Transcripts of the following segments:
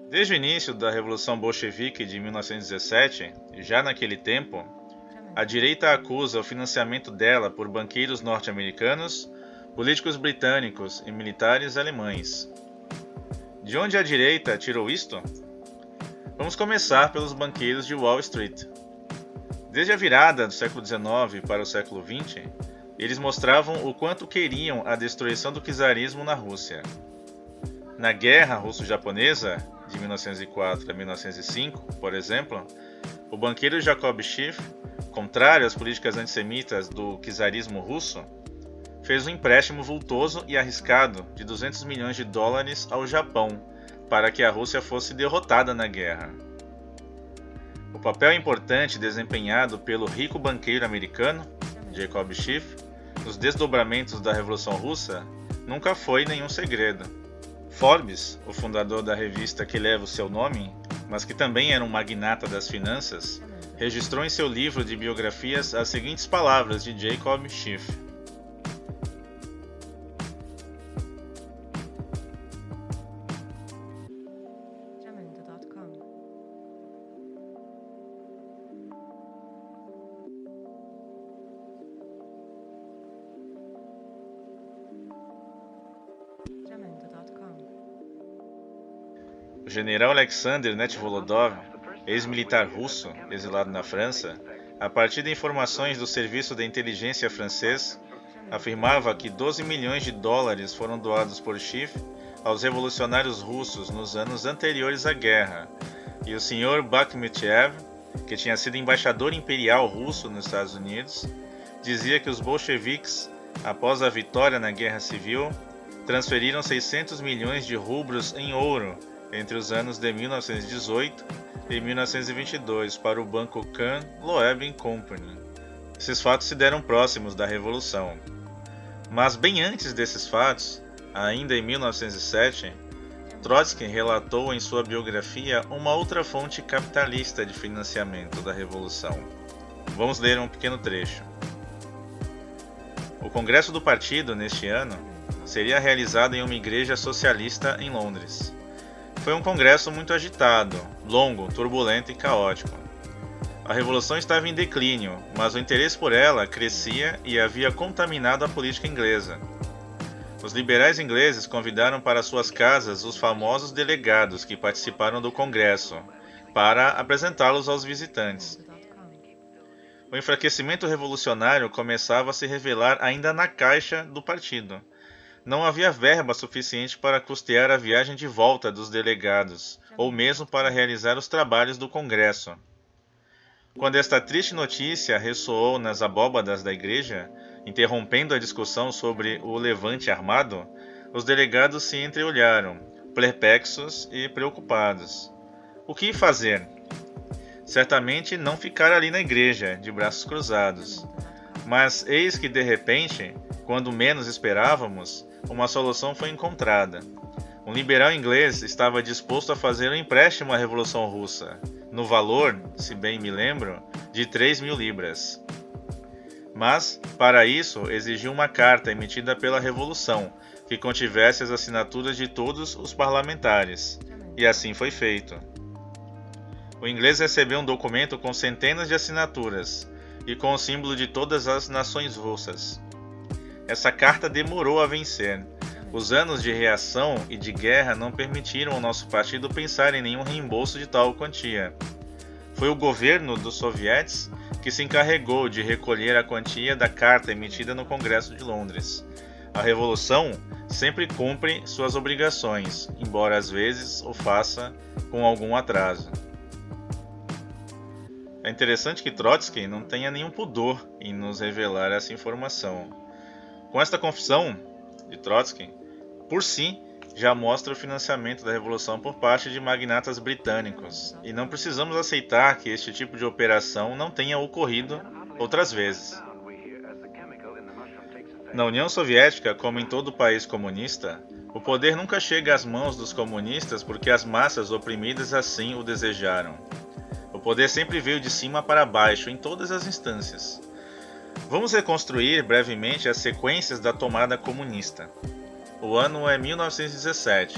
Desde o início da Revolução Bolchevique de 1917, já naquele tempo, a direita acusa o financiamento dela por banqueiros norte-americanos, políticos britânicos e militares alemães. De onde a direita tirou isto? Vamos começar pelos banqueiros de Wall Street. Desde a virada do século XIX para o século XX, eles mostravam o quanto queriam a destruição do czarismo na Rússia. Na Guerra Russo-Japonesa, de 1904 a 1905, por exemplo, o banqueiro Jacob Schiff, contrário às políticas antissemitas do czarismo russo, fez um empréstimo vultoso e arriscado de 200 milhões de dólares ao Japão para que a Rússia fosse derrotada na guerra. O papel importante desempenhado pelo rico banqueiro americano, Jacob Schiff, nos desdobramentos da Revolução Russa nunca foi nenhum segredo. Forbes, o fundador da revista que leva o seu nome, mas que também era um magnata das finanças, registrou em seu livro de biografias as seguintes palavras de Jacob Schiff. O general Alexander Netvolodov, ex-militar russo exilado na França, a partir de informações do Serviço de Inteligência francês, afirmava que 12 milhões de dólares foram doados por Schiff aos revolucionários russos nos anos anteriores à guerra, e o Sr. Bakhmutiev, que tinha sido embaixador imperial russo nos Estados Unidos, dizia que os bolcheviques, após a vitória na Guerra Civil, transferiram 600 milhões de rublos em ouro entre os anos de 1918 e 1922 para o banco Kahn, Loeb Company. Esses fatos se deram próximos da Revolução. Mas bem antes desses fatos, ainda em 1907, Trotsky relatou em sua biografia uma outra fonte capitalista de financiamento da Revolução. Vamos ler um pequeno trecho. O congresso do partido, neste ano, seria realizado em uma igreja socialista em Londres. Foi um congresso muito agitado, longo, turbulento e caótico. A revolução estava em declínio, mas o interesse por ela crescia e havia contaminado a política inglesa. Os liberais ingleses convidaram para suas casas os famosos delegados que participaram do congresso, para apresentá-los aos visitantes. O enfraquecimento revolucionário começava a se revelar ainda na caixa do partido. Não havia verba suficiente para custear a viagem de volta dos delegados, ou mesmo para realizar os trabalhos do Congresso. Quando esta triste notícia ressoou nas abóbadas da igreja, interrompendo a discussão sobre o levante armado, os delegados se entreolharam, perplexos e preocupados. O que fazer? Certamente não ficar ali na igreja, de braços cruzados. Mas eis que de repente, quando menos esperávamos, uma solução foi encontrada. Um liberal inglês estava disposto a fazer um empréstimo à Revolução Russa, no valor, se bem me lembro, de 3.000 libras. Mas, para isso, exigiu uma carta emitida pela Revolução, que contivesse as assinaturas de todos os parlamentares, e assim foi feito. O inglês recebeu um documento com centenas de assinaturas, e com o símbolo de todas as nações russas. Essa carta demorou a vencer. Os anos de reação e de guerra não permitiram ao nosso partido pensar em nenhum reembolso de tal quantia. Foi o governo dos sovietes que se encarregou de recolher a quantia da carta emitida no Congresso de Londres. A Revolução sempre cumpre suas obrigações, embora às vezes o faça com algum atraso. É interessante que Trotsky não tenha nenhum pudor em nos revelar essa informação. Com esta confissão de Trotsky, por si, já mostra o financiamento da Revolução por parte de magnatas britânicos, e não precisamos aceitar que este tipo de operação não tenha ocorrido outras vezes. Na União Soviética, como em todo país comunista, o poder nunca chega às mãos dos comunistas porque as massas oprimidas assim o desejaram. O poder sempre veio de cima para baixo em todas as instâncias. Vamos reconstruir brevemente as sequências da tomada comunista. O ano é 1917.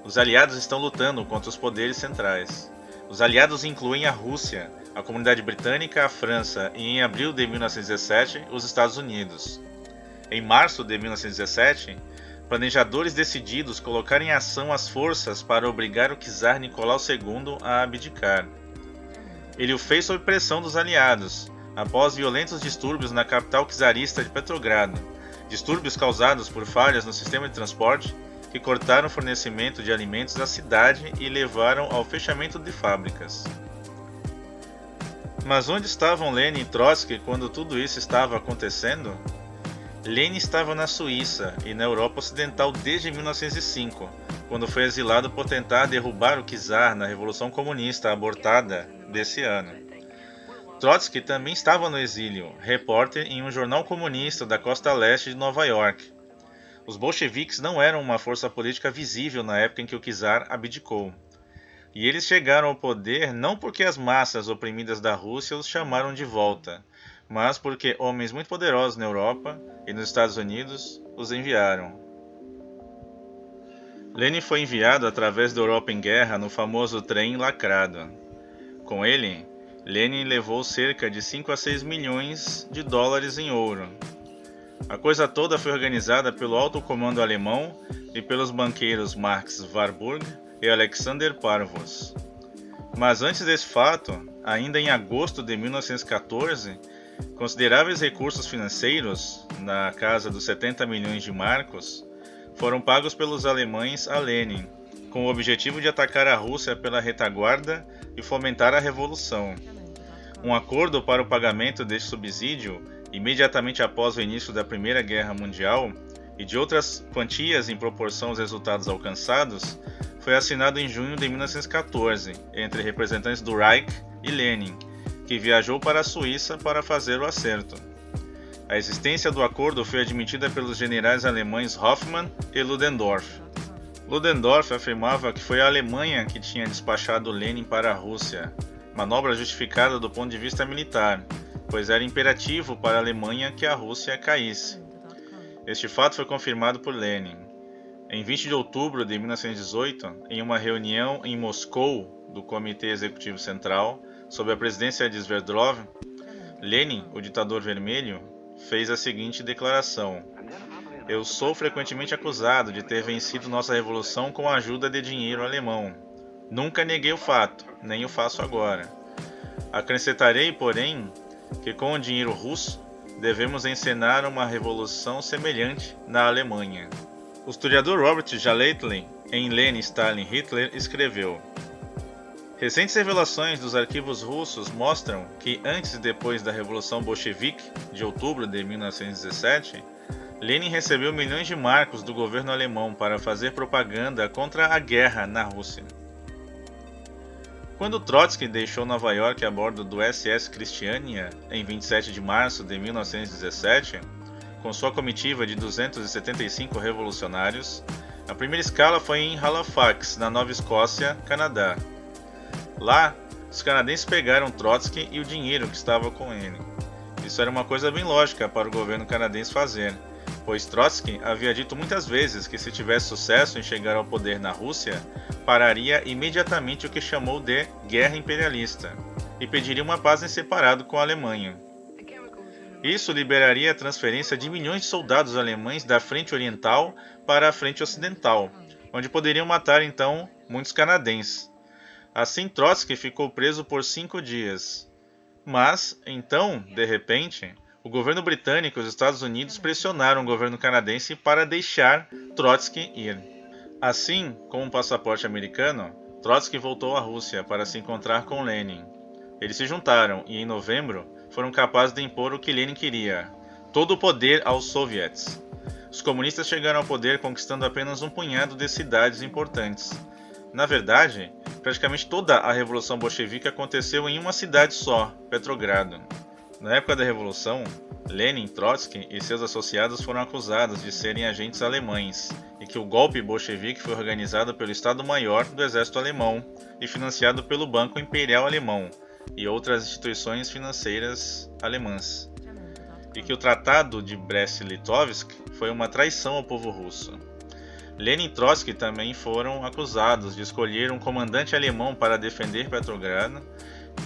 Os aliados estão lutando contra os poderes centrais. Os aliados incluem a Rússia, a Comunidade Britânica, a França e, em abril de 1917, os Estados Unidos. Em março de 1917, planejadores decididos colocaram em ação as forças para obrigar o czar Nicolau II a abdicar. Ele o fez sob pressão dos aliados, após violentos distúrbios na capital czarista de Petrogrado, distúrbios causados por falhas no sistema de transporte que cortaram o fornecimento de alimentos à cidade e levaram ao fechamento de fábricas. Mas onde estavam Lenin e Trotsky quando tudo isso estava acontecendo? Lenin estava na Suíça e na Europa Ocidental desde 1905, quando foi exilado por tentar derrubar o czar na Revolução Comunista abortada desse ano. Trotsky também estava no exílio, repórter em um jornal comunista da costa leste de Nova York. Os bolcheviques não eram uma força política visível na época em que o czar abdicou. E eles chegaram ao poder não porque as massas oprimidas da Rússia os chamaram de volta, mas porque homens muito poderosos na Europa e nos Estados Unidos os enviaram. Lenin foi enviado através da Europa em guerra no famoso trem lacrado. Com ele, Lenin levou cerca de 5 a 6 milhões de dólares em ouro. A coisa toda foi organizada pelo alto comando alemão e pelos banqueiros Max Warburg e Alexander Parvus. Mas antes desse fato, ainda em agosto de 1914, consideráveis recursos financeiros, na casa dos 70 milhões de marcos, foram pagos pelos alemães a Lenin, com o objetivo de atacar a Rússia pela retaguarda e fomentar a revolução. Um acordo para o pagamento deste subsídio, imediatamente após o início da Primeira Guerra Mundial, e de outras quantias em proporção aos resultados alcançados, foi assinado em junho de 1914 entre representantes do Reich e Lenin, que viajou para a Suíça para fazer o acerto. A existência do acordo foi admitida pelos generais alemães Hoffmann e Ludendorff. Ludendorff afirmava que foi a Alemanha que tinha despachado Lenin para a Rússia, manobra justificada do ponto de vista militar, pois era imperativo para a Alemanha que a Rússia caísse. Este fato foi confirmado por Lenin. Em 20 de outubro de 1918, em uma reunião em Moscou do Comitê Executivo Central, sob a presidência de Sverdlov, Lenin, o ditador vermelho, fez a seguinte declaração: "Eu sou frequentemente acusado de ter vencido nossa revolução com a ajuda de dinheiro alemão. Nunca neguei o fato, nem o faço agora. Acrescentarei, porém, que com o dinheiro russo devemos encenar uma revolução semelhante na Alemanha." O historiador Robert Gallatley, em Lenin, Stalin, Hitler, escreveu: "Recentes revelações dos arquivos russos mostram que antes e depois da Revolução Bolchevique de outubro de 1917, Lenin recebeu milhões de marcos do governo alemão para fazer propaganda contra a guerra na Rússia." Quando Trotsky deixou Nova York a bordo do SS Christiania em 27 de março de 1917, com sua comitiva de 275 revolucionários, a primeira escala foi em Halifax, na Nova Escócia, Canadá. Lá, os canadenses pegaram Trotsky e o dinheiro que estava com ele. Isso era uma coisa bem lógica para o governo canadense fazer, pois Trotsky havia dito muitas vezes que se tivesse sucesso em chegar ao poder na Rússia, pararia imediatamente o que chamou de Guerra Imperialista e pediria uma paz em separado com a Alemanha. Isso liberaria a transferência de milhões de soldados alemães da frente oriental para a frente ocidental, onde poderiam matar então muitos canadenses. Assim, Trotsky ficou preso por 5 dias. Mas, então, de repente, o governo britânico e os Estados Unidos pressionaram o governo canadense para deixar Trotsky ir. Assim, com um passaporte americano, Trotsky voltou à Rússia para se encontrar com Lenin. Eles se juntaram e, em novembro, foram capazes de impor o que Lenin queria: todo o poder aos soviets. Os comunistas chegaram ao poder conquistando apenas um punhado de cidades importantes. Na verdade, praticamente toda a Revolução Bolchevique aconteceu em uma cidade só, Petrogrado. Na época da Revolução, Lenin, Trotsky e seus associados foram acusados de serem agentes alemães e que o golpe bolchevique foi organizado pelo Estado-Maior do Exército Alemão e financiado pelo Banco Imperial Alemão e outras instituições financeiras alemãs, e que o Tratado de Brest-Litovsk foi uma traição ao povo russo. Lenin e Trotsky também foram acusados de escolher um comandante alemão para defender Petrogrado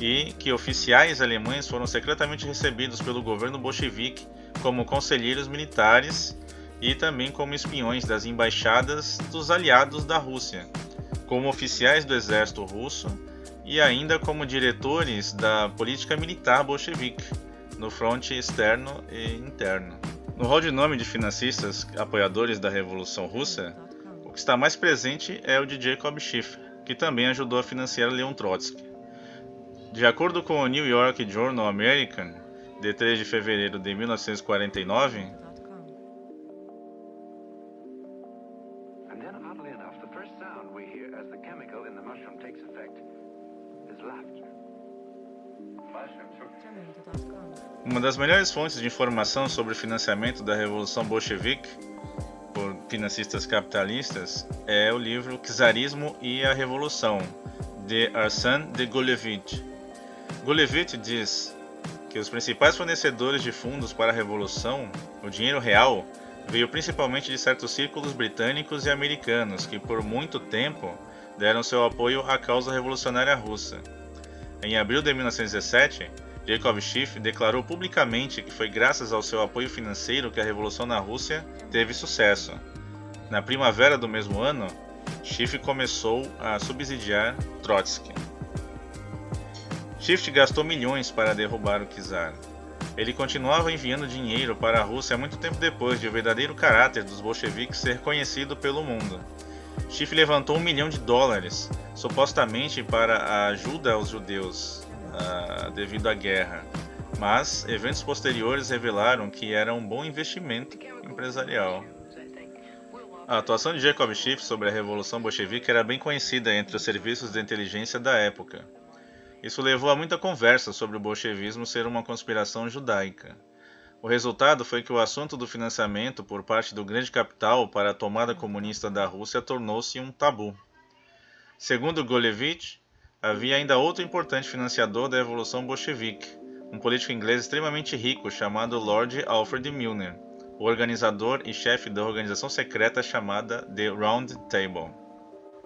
e que oficiais alemães foram secretamente recebidos pelo governo bolchevique como conselheiros militares e também como espiões das embaixadas dos aliados da Rússia, como oficiais do exército russo e ainda como diretores da política militar bolchevique, no fronte externo e interno. No rol de nome de financistas apoiadores da Revolução Russa, o que está mais presente é o de Jacob Schiff, que também ajudou a financiar Leon Trotsky. De acordo com o New York Journal American, de 3 de fevereiro de 1949, uma das melhores fontes de informação sobre o financiamento da Revolução Bolchevique por financistas capitalistas é o livro Czarismo e a Revolução, de Arsène de Goluevitch. Goluevitch diz que os principais fornecedores de fundos para a Revolução, o dinheiro real, veio principalmente de certos círculos britânicos e americanos que por muito tempo deram seu apoio à causa revolucionária russa. Em abril de 1917, Jacob Schiff declarou publicamente que foi graças ao seu apoio financeiro que a Revolução na Rússia teve sucesso. Na primavera do mesmo ano, Schiff começou a subsidiar Trotsky. Schiff gastou milhões para derrubar o czar. Ele continuava enviando dinheiro para a Rússia muito tempo depois de o verdadeiro caráter dos bolcheviques ser conhecido pelo mundo. Schiff levantou $1 milhão, supostamente para a ajuda aos judeus, devido à guerra, mas eventos posteriores revelaram que era um bom investimento empresarial. A atuação de Jacob Schiff sobre a Revolução Bolchevique era bem conhecida entre os serviços de inteligência da época. Isso levou a muita conversa sobre o bolchevismo ser uma conspiração judaica. O resultado foi que o assunto do financiamento por parte do grande capital para a tomada comunista da Rússia tornou-se um tabu. Segundo Goluevitch, havia ainda outro importante financiador da Revolução Bolchevique, um político inglês extremamente rico chamado Lord Alfred Milner, o organizador e chefe da organização secreta chamada The Round Table.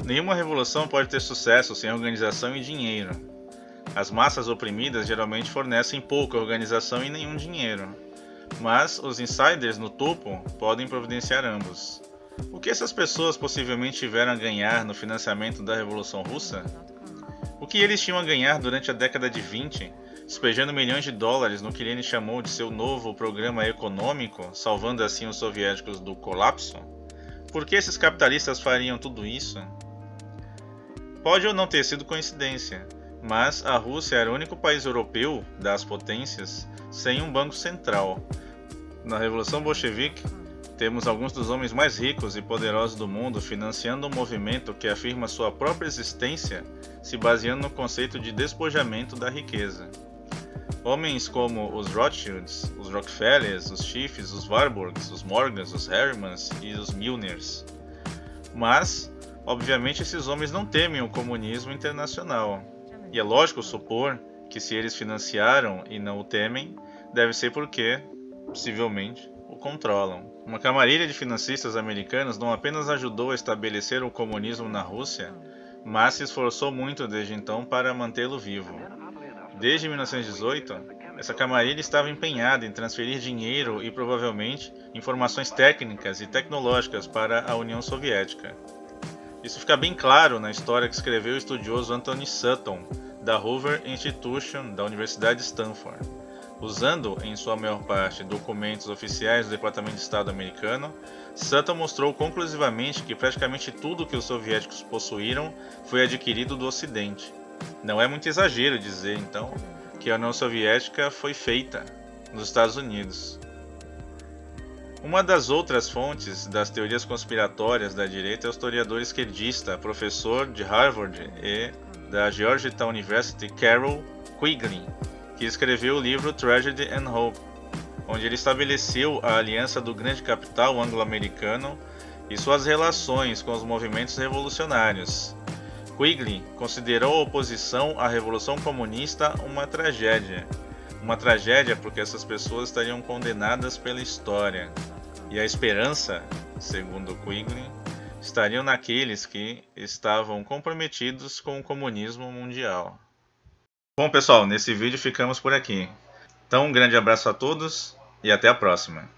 Nenhuma revolução pode ter sucesso sem organização e dinheiro. As massas oprimidas geralmente fornecem pouca organização e nenhum dinheiro, mas os insiders no topo podem providenciar ambos. O que essas pessoas possivelmente tiveram a ganhar no financiamento da Revolução Russa? O que eles tinham a ganhar durante a década de 20, despejando milhões de dólares no que Lenin chamou de seu novo programa econômico, salvando assim os soviéticos do colapso? Por que esses capitalistas fariam tudo isso? Pode ou não ter sido coincidência, mas a Rússia era o único país europeu, das potências, sem um banco central. Na Revolução Bolchevique, temos alguns dos homens mais ricos e poderosos do mundo financiando um movimento que afirma sua própria existência, se baseando no conceito de despojamento da riqueza. Homens como os Rothschilds, os Rockefellers, os Schiffs, os Warburgs, os Morgans, os Harrimans e os Milners. Mas, obviamente, esses homens não temem o comunismo internacional. E é lógico supor que se eles financiaram e não o temem, deve ser porque, possivelmente, o controlam. Uma camarilha de financistas americanos não apenas ajudou a estabelecer o comunismo na Rússia, mas se esforçou muito desde então para mantê-lo vivo. Desde 1918, essa camarilha estava empenhada em transferir dinheiro e provavelmente informações técnicas e tecnológicas para a União Soviética. Isso fica bem claro na história que escreveu o estudioso Anthony Sutton, da Hoover Institution da Universidade de Stanford. Usando, em sua maior parte, documentos oficiais do Departamento de Estado americano, Sutton mostrou conclusivamente que praticamente tudo que os soviéticos possuíram foi adquirido do Ocidente. Não é muito exagero dizer, então, que a União Soviética foi feita nos Estados Unidos. Uma das outras fontes das teorias conspiratórias da direita é o historiador esquerdista, professor de Harvard e da Georgetown University, Carroll Quigley, que escreveu o livro Tragedy and Hope, onde ele estabeleceu a aliança do grande capital anglo-americano e suas relações com os movimentos revolucionários. Quigley considerou a oposição à Revolução Comunista uma tragédia. Uma tragédia porque essas pessoas estariam condenadas pela história. E a esperança, segundo Quigley, estariam naqueles que estavam comprometidos com o comunismo mundial. Bom, pessoal, nesse vídeo ficamos por aqui. Então, um grande abraço a todos e até a próxima.